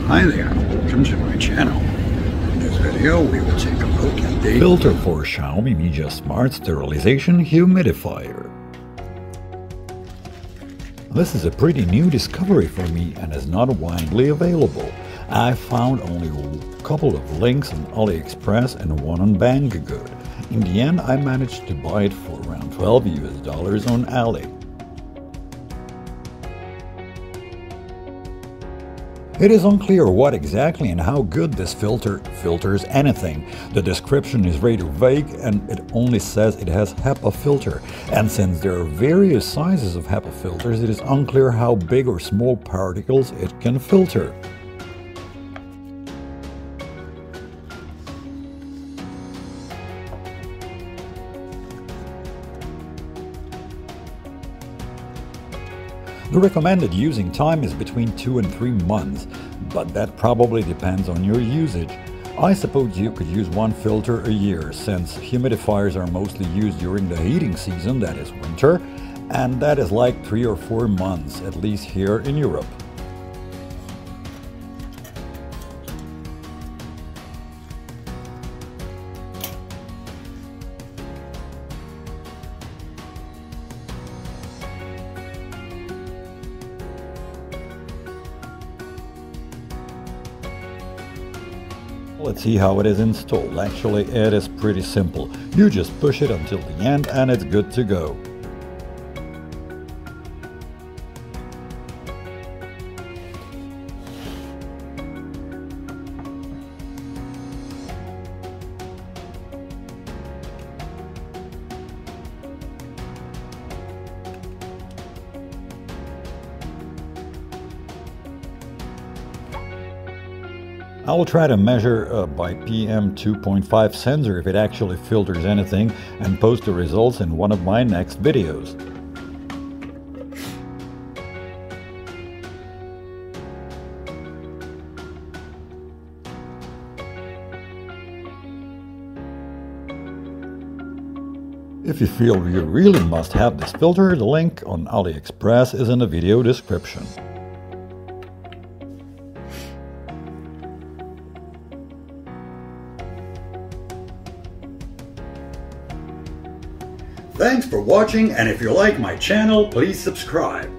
Hi there, welcome to my channel. In this video we will take a look at the filter for Xiaomi Mijia Smart Sterilization Humidifier. This is a pretty new discovery for me and is not widely available. I found only a couple of links on AliExpress and one on Banggood. In the end I managed to buy it for around $12 on Ali. It is unclear what exactly and how good this filter filters anything. The description is rather vague and it only says it has HEPA filter. And since there are various sizes of HEPA filters, it is unclear how big or small particles it can filter. The recommended using time is between 2 and 3 months, but that probably depends on your usage. I suppose you could use one filter a year, since humidifiers are mostly used during the heating season, that is winter, and that is like 3 or 4 months, at least here in Europe. Let's see how it is installed. Actually, it is pretty simple. You just push it until the end and it's good to go. I will try to measure by PM 2.5 sensor if it actually filters anything and post the results in one of my next videos. If you feel you really must have this filter, the link on AliExpress is in the video description. Thanks for watching, and if you like my channel, please subscribe.